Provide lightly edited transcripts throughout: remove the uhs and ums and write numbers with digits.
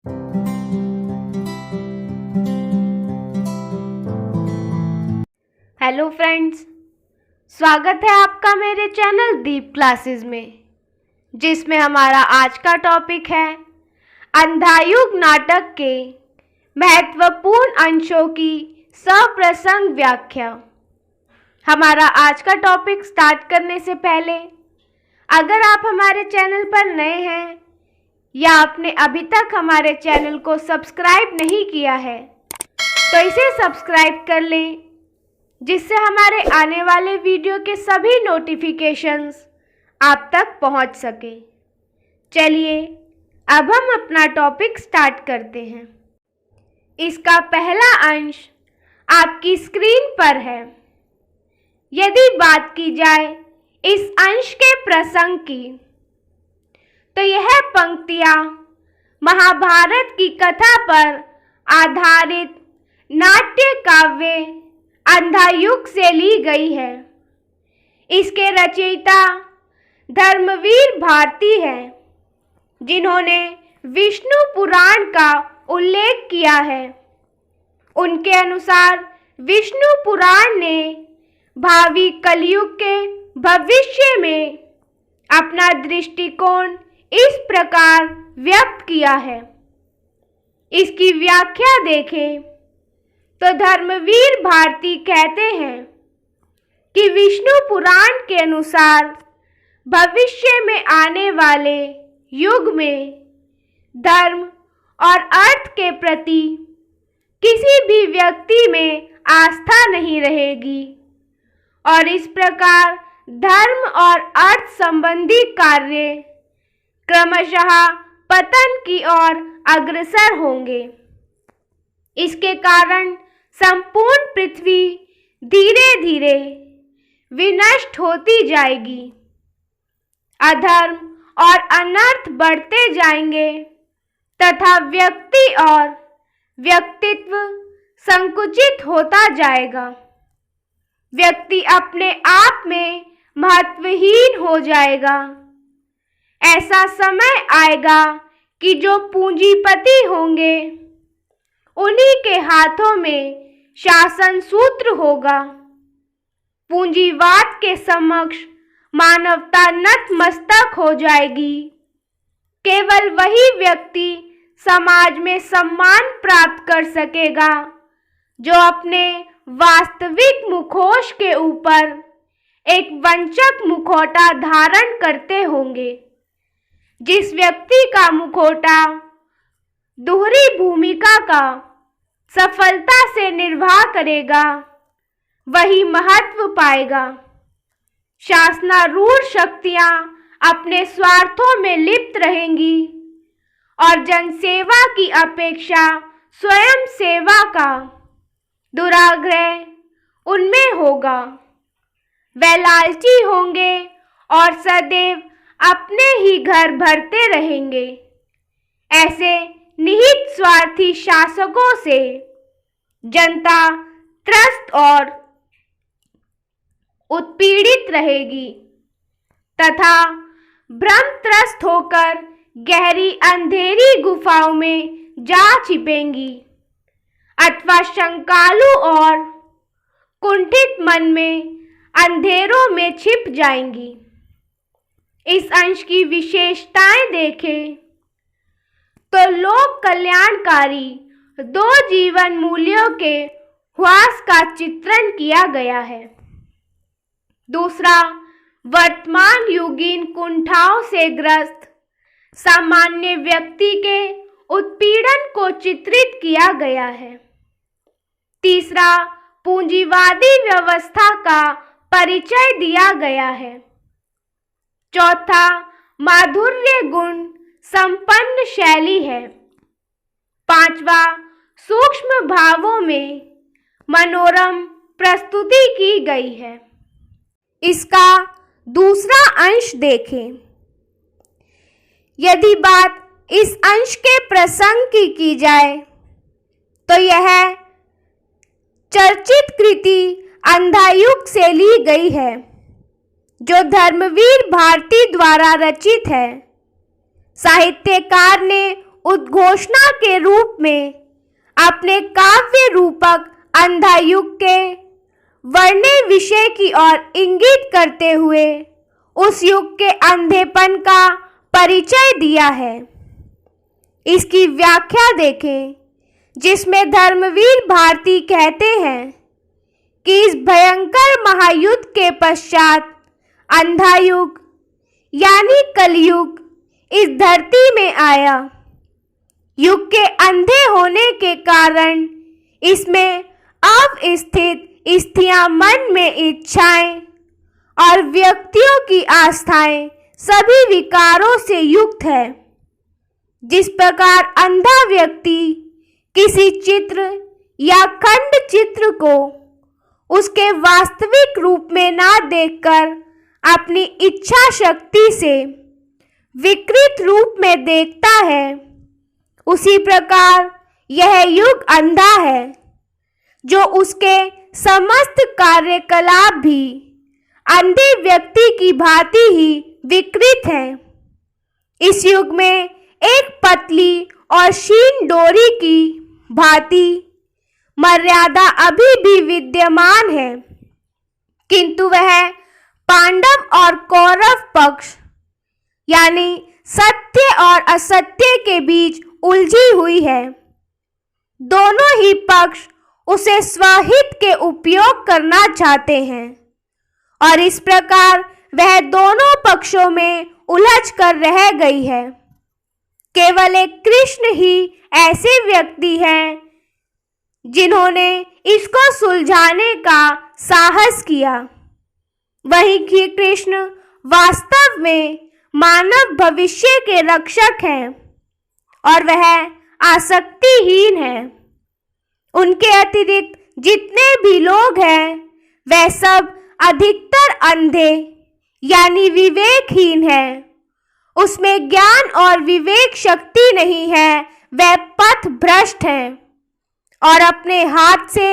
Hello friends, स्वागत है आपका मेरे चैनल दीप क्लासेस में, जिसमें हमारा आज का टॉपिक है अंधायुग नाटक के महत्वपूर्ण अंशों की सप्रसंग व्याख्या। हमारा आज का टॉपिक स्टार्ट करने से पहले अगर आप हमारे चैनल पर नए हैं या आपने अभी तक हमारे चैनल को सब्सक्राइब नहीं किया है तो इसे सब्सक्राइब कर लें, जिससे हमारे आने वाले वीडियो के सभी नोटिफिकेशंस आप तक पहुंच सके। चलिए अब हम अपना टॉपिक स्टार्ट करते हैं। इसका पहला अंश आपकी स्क्रीन पर है। यदि बात की जाए इस अंश के प्रसंग की, तो यह पंक्तियां महाभारत की कथा पर आधारित नाट्य काव्य अंधायुग से ली गई है। इसके रचयिता धर्मवीर भारती हैं, जिन्होंने विष्णु पुराण का उल्लेख किया है। उनके अनुसार विष्णु पुराण ने भावी कलयुग के भविष्य में अपना दृष्टिकोण इस प्रकार व्यक्त किया है। इसकी व्याख्या देखें तो धर्मवीर भारती कहते हैं कि विष्णु पुराण के अनुसार भविष्य में आने वाले युग में धर्म और अर्थ के प्रति किसी भी व्यक्ति में आस्था नहीं रहेगी और इस प्रकार धर्म और अर्थ संबंधी कार्य क्रमशः पतन की ओर अग्रसर होंगे। इसके कारण संपूर्ण पृथ्वी धीरे धीरे विनष्ट होती जाएगी। अधर्म और अनर्थ बढ़ते जाएंगे तथा व्यक्ति और व्यक्तित्व संकुचित होता जाएगा। व्यक्ति अपने आप में महत्वहीन हो जाएगा। ऐसा समय आएगा कि जो पूंजीपति होंगे उन्हीं के हाथों में शासन सूत्र होगा। पूंजीवाद के समक्ष मानवता नतमस्तक हो जाएगी। केवल वही व्यक्ति समाज में सम्मान प्राप्त कर सकेगा जो अपने वास्तविक मुखोश के ऊपर एक वंचक मुखौटा धारण करते होंगे। जिस व्यक्ति का मुखौटा दोहरी भूमिका का सफलता से निर्वाह करेगा वही महत्व पाएगा। शासनारूढ़ शक्तियां अपने स्वार्थों में लिप्त रहेंगी और जनसेवा की अपेक्षा स्वयं सेवा का दुराग्रह उनमें होगा। वे लालची होंगे और सदैव अपने ही घर भरते रहेंगे। ऐसे निहित स्वार्थी शासकों से जनता त्रस्त और उत्पीड़ित रहेगी तथा भ्रमत्रस्त होकर गहरी अंधेरी गुफाओं में जा छिपेंगी अथवा शंकालु और कुंठित मन में अंधेरों में छिप जाएंगी। इस अंश की विशेषताएं देखें तो लोक कल्याणकारी दो जीवन मूल्यों के ह्रास का चित्रण किया गया है। दूसरा, वर्तमान युगीन कुंठाओं से ग्रस्त सामान्य व्यक्ति के उत्पीड़न को चित्रित किया गया है। तीसरा, पूंजीवादी व्यवस्था का परिचय दिया गया है। चौथा, माधुर्य गुण संपन्न शैली है। पांचवा, सूक्ष्म भावों में मनोरम प्रस्तुति की गई है। इसका दूसरा अंश देखें। यदि बात इस अंश के प्रसंग की जाए तो यह चर्चित कृति अंधायुग से ली गई है, जो धर्मवीर भारती द्वारा रचित है। साहित्यकार ने उद्घोषणा के रूप में अपने काव्य रूपक अंधा युग के वर्णित विषय की ओर इंगित करते हुए उस युग के अंधेपन का परिचय दिया है। इसकी व्याख्या देखें, जिसमें धर्मवीर भारती कहते हैं कि इस भयंकर महायुद्ध के पश्चात अंधा युग यानी कलयुग इस धरती में आया। युग के अंधे होने के कारण इसमें अवस्थित स्थितियां, मन में इच्छाएं और व्यक्तियों की आस्थाएं सभी विकारों से युक्त है। जिस प्रकार अंधा व्यक्ति किसी चित्र या खंड चित्र को उसके वास्तविक रूप में ना देखकर अपनी इच्छा शक्ति से विकृत रूप में देखता है, उसी प्रकार यह युग अंधा है, जो उसके समस्त कार्यकलाप भी अंधे व्यक्ति की भांति ही विकृत हैं। इस युग में एक पतली और क्षीण डोरी की भांति मर्यादा अभी भी विद्यमान है, किंतु वह पांडव और कौरव पक्ष यानी सत्य और असत्य के बीच उलझी हुई है। दोनों ही पक्ष उसे स्वहित के उपयोग करना चाहते हैं और इस प्रकार वह दोनों पक्षों में उलझ कर रह गई है। केवल एक कृष्ण ही ऐसे व्यक्ति हैं जिन्होंने इसको सुलझाने का साहस किया। वही कि कृष्ण वास्तव में मानव भविष्य के रक्षक हैं और वह आसक्तिहीन है। उनके अतिरिक्त जितने भी लोग हैं वह सब अधिकतर अंधे यानी विवेकहीन है। उसमें ज्ञान और विवेक शक्ति नहीं है, वह पथ भ्रष्ट है और अपने हाथ से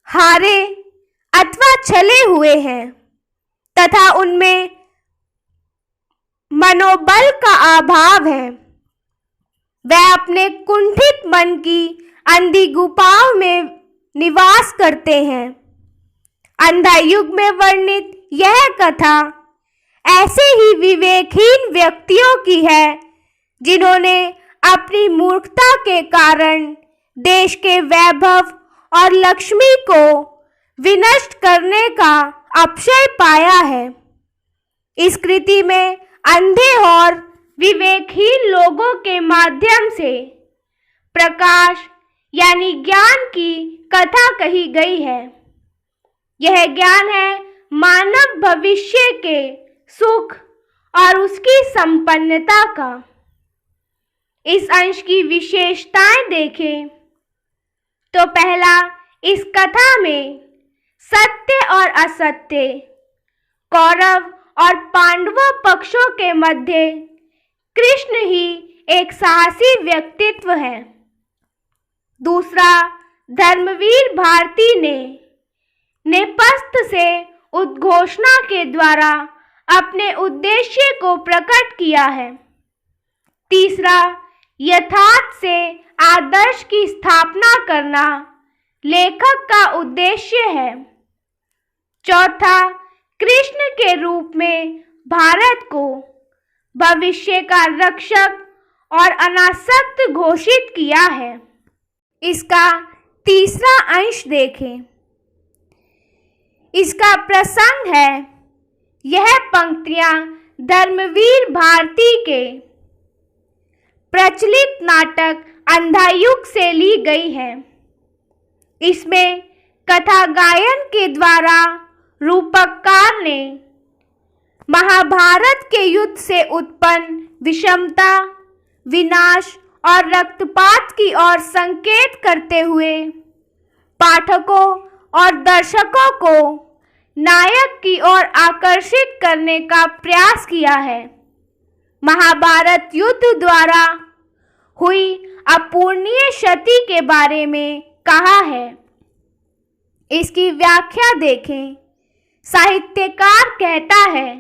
हारे अथवा छले हुए हैं तथा उनमें मनोबल का अभाव है। वह अपने कुंठित मन की अंधी गुफाओं में निवास करते हैं। अंधा युग में वर्णित यह कथा ऐसे ही विवेकहीन व्यक्तियों की है जिन्होंने अपनी मूर्खता के कारण देश के वैभव और लक्ष्मी को विनष्ट करने का अक्षय पाया है। इस कृति में अंधे और विवेकहीन लोगों के माध्यम से प्रकाश यानी ज्ञान की कथा कही गई है। यह ज्ञान है मानव भविष्य के सुख और उसकी संपन्नता का। इस अंश की विशेषताएं देखें तो पहला, इस कथा में सत्य और असत्य, कौरव और पांडवों पक्षों के मध्य कृष्ण ही एक साहसी व्यक्तित्व है। दूसरा, धर्मवीर भारती ने नेपथ्य से उद्घोषणा के द्वारा अपने उद्देश्य को प्रकट किया है। तीसरा, यथार्थ से आदर्श की स्थापना करना लेखक का उद्देश्य है। चौथा, कृष्ण के रूप में भारत को भविष्य का रक्षक और अनासक्त घोषित किया है। इसका तीसरा अंश देखें। इसका प्रसंग है, यह पंक्तियां धर्मवीर भारती के प्रचलित नाटक अंधा युग से ली गई है। इसमें कथा गायन के द्वारा रूपककार ने महाभारत के युद्ध से उत्पन्न विषमता, विनाश और रक्तपात की ओर संकेत करते हुए पाठकों और दर्शकों को नायक की ओर आकर्षित करने का प्रयास किया है। महाभारत युद्ध द्वारा हुई अपूरणीय क्षति के बारे में कहा है। इसकी व्याख्या देखें। साहित्यकार कहता है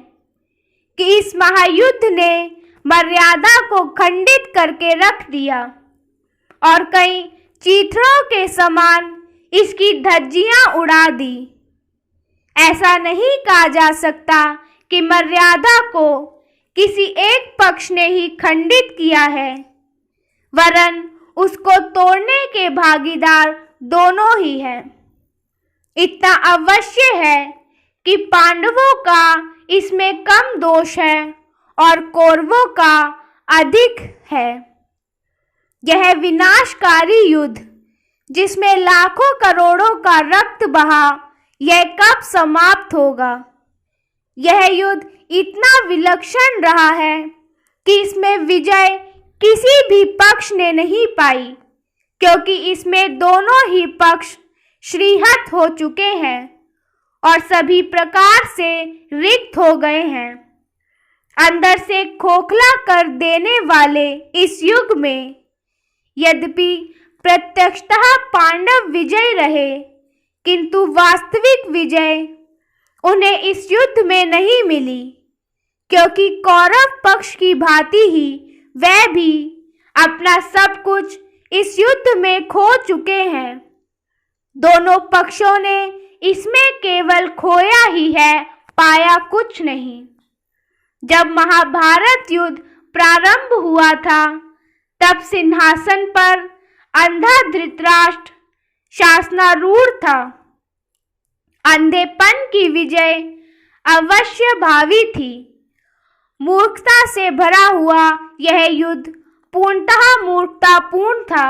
कि इस महायुद्ध ने मर्यादा को खंडित करके रख दिया और कई चीथड़ों के समान इसकी धज्जियां उड़ा दी। ऐसा नहीं कहा जा सकता कि मर्यादा को किसी एक पक्ष ने ही खंडित किया है, वरन उसको तोड़ने के भागीदार दोनों ही हैं। इतना अवश्य है कि पांडवों का इसमें कम दोष है और कौरवों का अधिक है। यह विनाशकारी युद्ध, जिसमें लाखों करोड़ों का रक्त बहा, यह कब समाप्त होगा? यह युद्ध इतना विलक्षण रहा है कि इसमें विजय किसी भी पक्ष ने नहीं पाई, क्योंकि इसमें दोनों ही पक्ष श्रीहत हो चुके हैं और सभी प्रकार से रिक्त हो गए हैं। अंदर से खोखला कर देने वाले इस युग में यद्यपि प्रत्यक्षतः पांडव विजय रहे, किंतु वास्तविक विजय उन्हें इस युद्ध में नहीं मिली, क्योंकि कौरव पक्ष की भांति ही वह भी अपना सब कुछ इस युद्ध में खो चुके हैं। दोनों पक्षों ने इसमें केवल खोया ही है, पाया कुछ नहीं। जब महाभारत युद्ध प्रारंभ हुआ था, तब सिंहासन पर अंधा धृतराष्ट्र शासनारूढ़ था। अंधेपन की विजय अवश्य भावी थी। मूर्खता से भरा हुआ यह युद्ध पूर्णतः मूर्खतापूर्ण था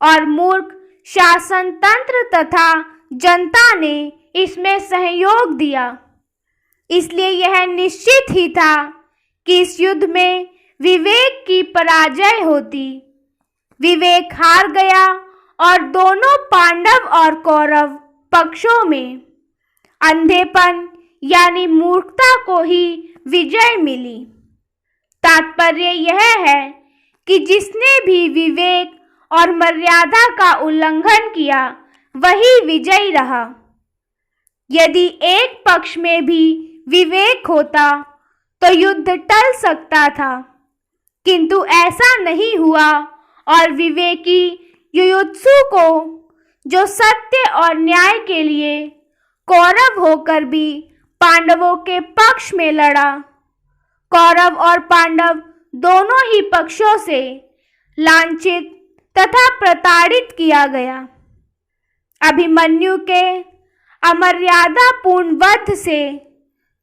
और मूर्ख शासन तंत्र तथा जनता ने इसमें सहयोग दिया। इसलिए यह निश्चित ही था कि इस युद्ध में विवेक की पराजय होती। विवेक हार गया और दोनों पांडव और कौरव पक्षों में अंधेपन यानी मूर्खता को ही विजय मिली। तात्पर्य यह है कि जिसने भी विवेक और मर्यादा का उल्लंघन किया, वही विजयी रहा। यदि एक पक्ष में भी विवेक होता तो युद्ध टल सकता था, किंतु ऐसा नहीं हुआ और विवेकी युयुत्सु को, जो सत्य और न्याय के लिए कौरव होकर भी पांडवों के पक्ष में लड़ा, कौरव और पांडव दोनों ही पक्षों से लांछित तथा प्रताड़ित किया गया। अभिमन्यु के अमर्यादापूर्ण वध से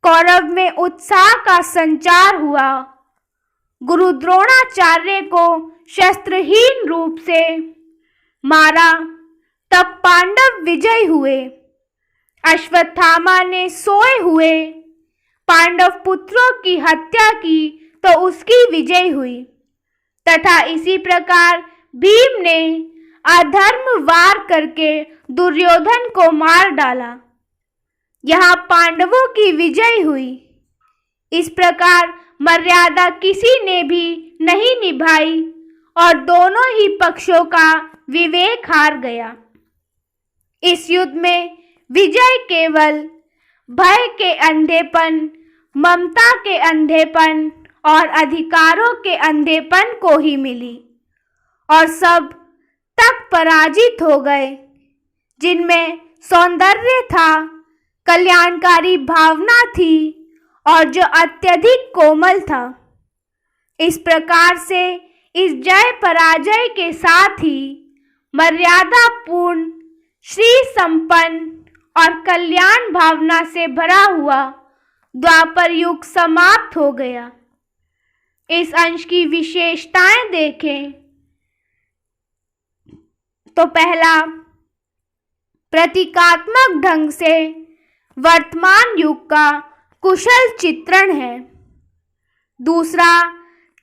कौरव में उत्साह का संचार हुआ। गुरु द्रोणाचार्य को शस्त्रहीन रूप से मारा, तब पांडव विजय हुए। अश्वत्थामा ने सोए हुए पांडव पुत्रों की हत्या की तो उसकी विजय हुई, तथा इसी प्रकार भीम ने अधर्म वार करके दुर्योधन को मार डाला। यहाँ पांडवों की विजय हुई। इस प्रकार मर्यादा किसी ने भी नहीं निभाई और दोनों ही पक्षों का विवेक हार गया। इस युद्ध में विजय केवल भय के अंधेपन, ममता के अंधेपन और अधिकारों के अंधेपन को ही मिली और सब तक पराजित हो गए, जिनमें सौंदर्य था, कल्याणकारी भावना थी और जो अत्यधिक कोमल था। इस प्रकार से इस जय पराजय के साथ ही मर्यादापूर्ण, श्री संपन्न और कल्याण भावना से भरा हुआ द्वापर युग समाप्त हो गया। इस अंश की विशेषताएं देखें तो पहला, प्रतीकात्मक ढंग से वर्तमान युग का कुशल चित्रण है। दूसरा,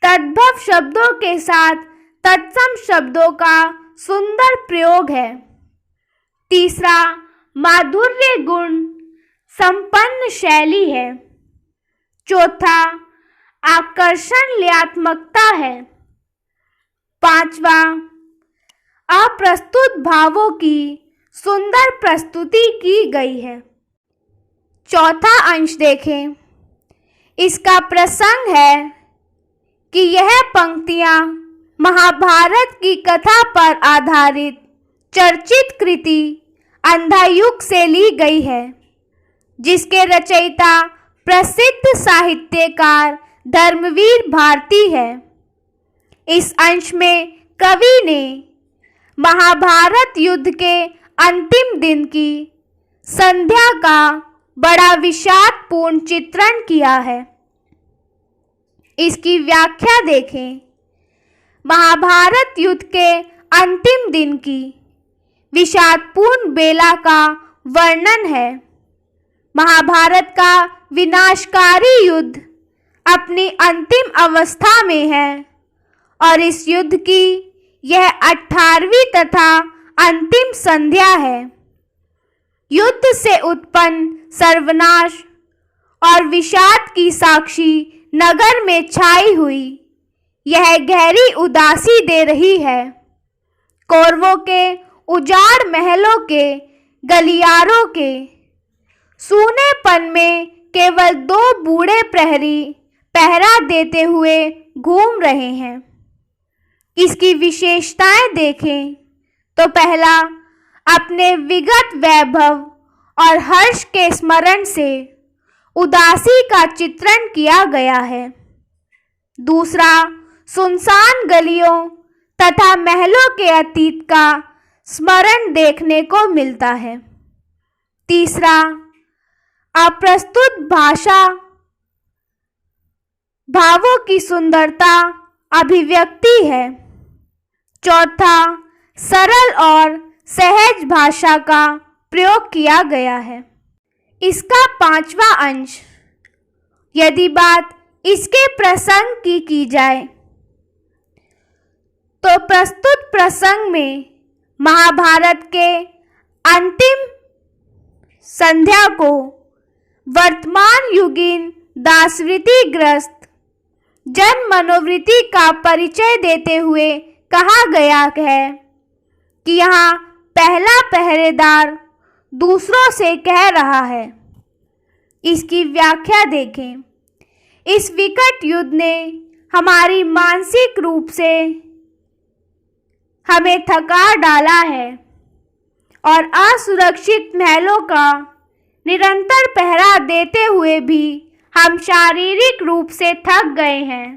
तद्भव शब्दों के साथ तत्सम शब्दों का सुंदर प्रयोग है। तीसरा, माधुर्य गुण संपन्न शैली है। चौथा, आकर्षणीयात्मकता है। पांचवा, अप्रस्तुत भावों की सुंदर प्रस्तुति की गई है। चौथा अंश देखें। इसका प्रसंग है कि यह पंक्तियां महाभारत की कथा पर आधारित चर्चित कृति अंधायुग से ली गई है, जिसके रचयिता प्रसिद्ध साहित्यकार धर्मवीर भारती है। इस अंश में कवि ने महाभारत युद्ध के अंतिम दिन की संध्या का बड़ा विषादपूर्ण चित्रण किया है। इसकी व्याख्या देखें। महाभारत युद्ध के अंतिम दिन की विषादपूर्ण बेला का वर्णन है। महाभारत का विनाशकारी युद्ध अपनी अंतिम अवस्था में है और इस युद्ध की यह 18वीं तथा अंतिम संध्या है। युद्ध से उत्पन्न सर्वनाश और विषाद की साक्षी नगर में छाई हुई यह गहरी उदासी दे रही है। कौरवों के उजाड़ महलों के गलियारों के सूनेपन में केवल 2 बूढ़े प्रहरी पहरा देते हुए घूम रहे हैं। इसकी विशेषताएं देखें तो पहला, अपने विगत वैभव और हर्ष के स्मरण से उदासी का चित्रण किया गया है। दूसरा, सुनसान गलियों तथा महलों के अतीत का स्मरण देखने को मिलता है। तीसरा, अप्रस्तुत भाषा भावों की सुंदरता अभिव्यक्ति है। चौथा, सरल और सहज भाषा का प्रयोग किया गया है। इसका 5वां अंश, यदि बात इसके प्रसंग की जाए तो प्रस्तुत प्रसंग में महाभारत के अंतिम संध्या को वर्तमान युगीन दासवृत्तिग्रस्त जन मनोवृत्ति का परिचय देते हुए कहा गया है कि यहाँ पहला पहरेदार दूसरों से कह रहा है। इसकी व्याख्या देखें। इस विकट युद्ध ने हमारी मानसिक रूप से हमें थका डाला है और असुरक्षित महलों का निरंतर पहरा देते हुए भी हम शारीरिक रूप से थक गए हैं।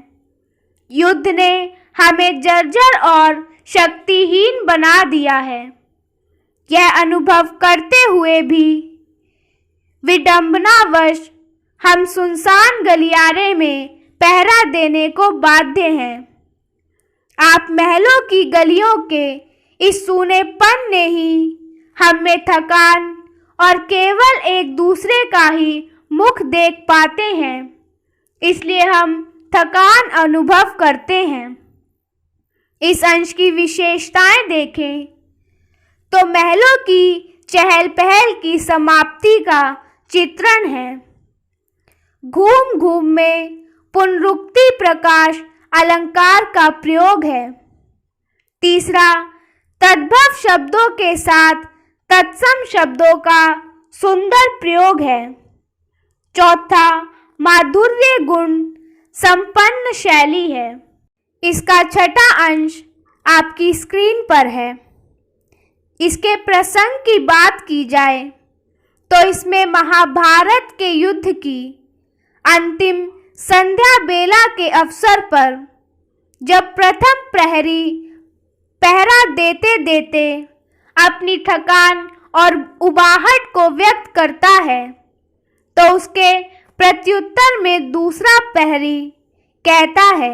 युद्ध ने हमें जर्जर और शक्तिहीन बना दिया है। यह अनुभव करते हुए भी विडंबनावश हम सुनसान गलियारे में पहरा देने को बाध्य हैं। आप महलों की गलियों के इस सूनेपन ने ही हम में थकान और केवल एक दूसरे का ही मुख देख पाते हैं, इसलिए हम थकान अनुभव करते हैं। इस अंश की विशेषताएं देखें तो महलों की चहल पहल की समाप्ति का चित्रण है। घूम घूम में पुनरुक्ति प्रकाश अलंकार का प्रयोग है। तीसरा, तद्भव शब्दों के साथ तत्सम शब्दों का सुंदर प्रयोग है। चौथा, माधुर्य गुण संपन्न शैली है। इसका 6वां अंश आपकी स्क्रीन पर है। इसके प्रसंग की बात की जाए तो इसमें महाभारत के युद्ध की अंतिम संध्या बेला के अवसर पर जब प्रथम प्रहरी पहरा देते देते अपनी थकान और उबाहट को व्यक्त करता है तो उसके प्रत्युत्तर में दूसरा प्रहरी कहता है।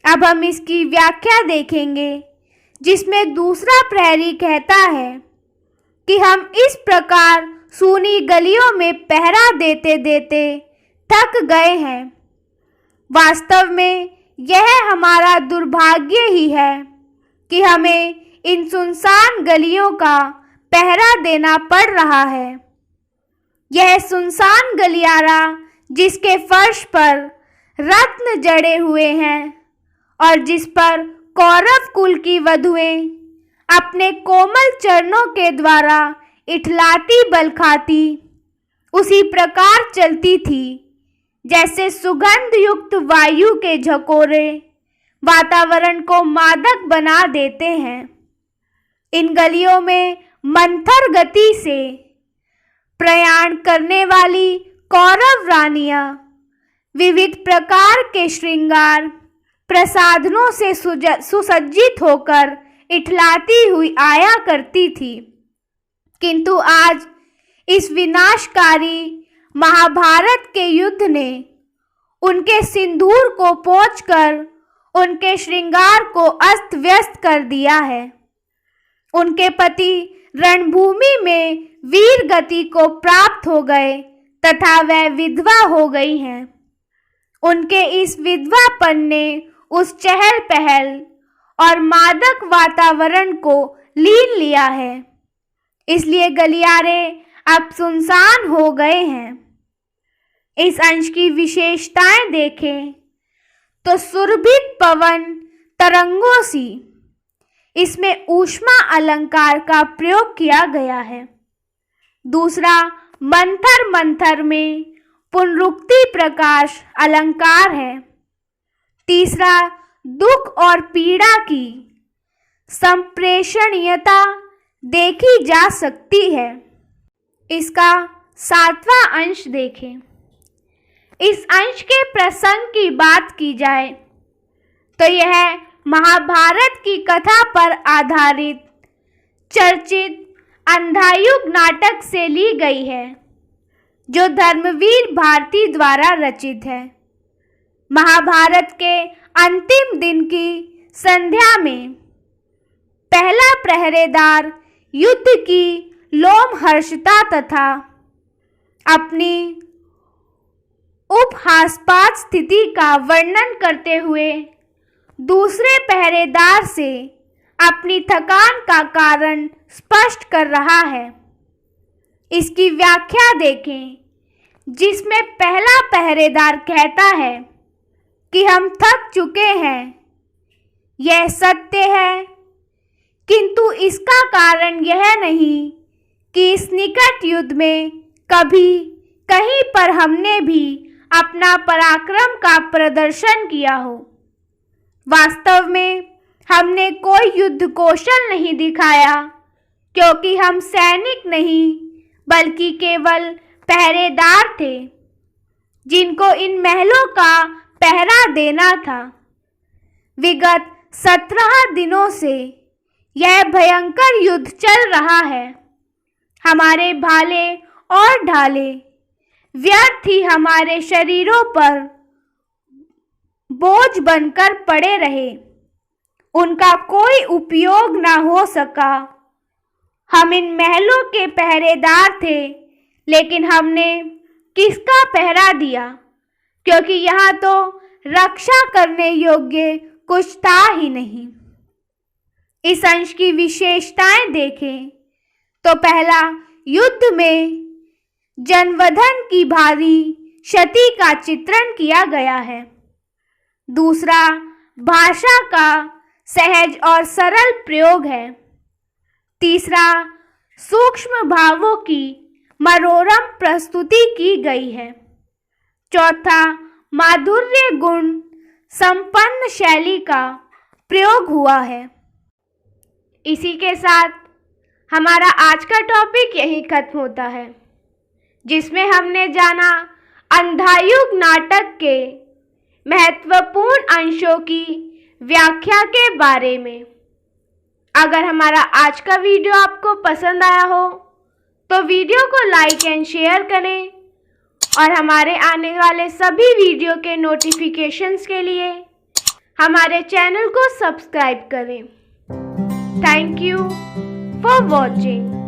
अब हम इसकी व्याख्या देखेंगे, जिसमें दूसरा प्रहरी कहता है कि हम इस प्रकार सूनी गलियों में पहरा देते देते थक गए हैं। वास्तव में यह हमारा दुर्भाग्य ही है कि हमें इन सुनसान गलियों का पहरा देना पड़ रहा है। यह सुनसान गलियारा जिसके फर्श पर रत्न जड़े हुए हैं और जिस पर कौरव कुल की वधुएं अपने कोमल चरणों के द्वारा इठलाती बल खाती उसी प्रकार चलती थी, जैसे सुगंध युक्त वायु के झकोरे वातावरण को मादक बना देते हैं। इन गलियों में मंथर गति से प्रयाण करने वाली कौरव रानियां विविध प्रकार के श्रृंगार प्रसाधनों से सुसज्जित होकर इठलाती हुई आया करती थी, किंतु आज इस विनाशकारी महाभारत के युद्ध ने उनके सिंदूर को पोंछकर उनके श्रृंगार को अस्त व्यस्त कर दिया है। उनके पति रणभूमि में वीर गति को प्राप्त हो गए तथा वह विधवा हो गई हैं। उनके इस विधवापन ने उस चहल पहल और मादक वातावरण को लीन लिया है, इसलिए गलियारे अब सुनसान हो गए हैं। इस अंश की विशेषताएं देखें तो सुरभित पवन तरंगों सी इसमें ऊष्मा अलंकार का प्रयोग किया गया है। दूसरा, मंथर मंथर में पुनरुक्ति प्रकाश अलंकार है। तीसरा, दुख और पीड़ा की संप्रेषणीयता देखी जा सकती है। इसका 7वां अंश देखें। इस अंश के प्रसंग की बात की जाए तो यह महाभारत की कथा पर आधारित चर्चित अंधायुग नाटक से ली गई है, जो धर्मवीर भारती द्वारा रचित है। महाभारत के अंतिम दिन की संध्या में पहला पहरेदार युद्ध की लोमहर्षता तथा अपनी उपहासपात स्थिति का वर्णन करते हुए दूसरे पहरेदार से अपनी थकान का कारण स्पष्ट कर रहा है। इसकी व्याख्या देखें, जिसमें पहला पहरेदार कहता है कि हम थक चुके हैं। यह सत्य है, किंतु इसका कारण यह नहीं कि इस निकट युद्ध में कभी कहीं पर हमने भी अपना पराक्रम का प्रदर्शन किया हो। वास्तव में हमने कोई युद्ध कौशल नहीं दिखाया, क्योंकि हम सैनिक नहीं बल्कि केवल पहरेदार थे, जिनको इन महलों का पहरा देना था। विगत 17 दिनों से यह भयंकर युद्ध चल रहा है। हमारे भाले और ढाले व्यर्थ ही हमारे शरीरों पर बोझ बनकर पड़े रहे, उनका कोई उपयोग न हो सका। हम इन महलों के पहरेदार थे, लेकिन हमने किसका पहरा दिया, क्योंकि यहाँ तो रक्षा करने योग्य कुछ था ही नहीं। इस अंश की विशेषताएं देखें तो पहला, युद्ध में जनवधन की भारी क्षति का चित्रण किया गया है। दूसरा, भाषा का सहज और सरल प्रयोग है। तीसरा, सूक्ष्म भावों की मनोरम प्रस्तुति की गई है। चौथा, माधुर्य गुण संपन्न शैली का प्रयोग हुआ है। इसी के साथ हमारा आज का टॉपिक यही खत्म होता है, जिसमें हमने जाना अंधायुग नाटक के महत्वपूर्ण अंशों की व्याख्या के बारे में। अगर हमारा आज का वीडियो आपको पसंद आया हो तो वीडियो को लाइक एंड शेयर करें और हमारे आने वाले सभी वीडियो के नोटिफिकेशंस के लिए हमारे चैनल को सब्सक्राइब करें। Thank you for watching.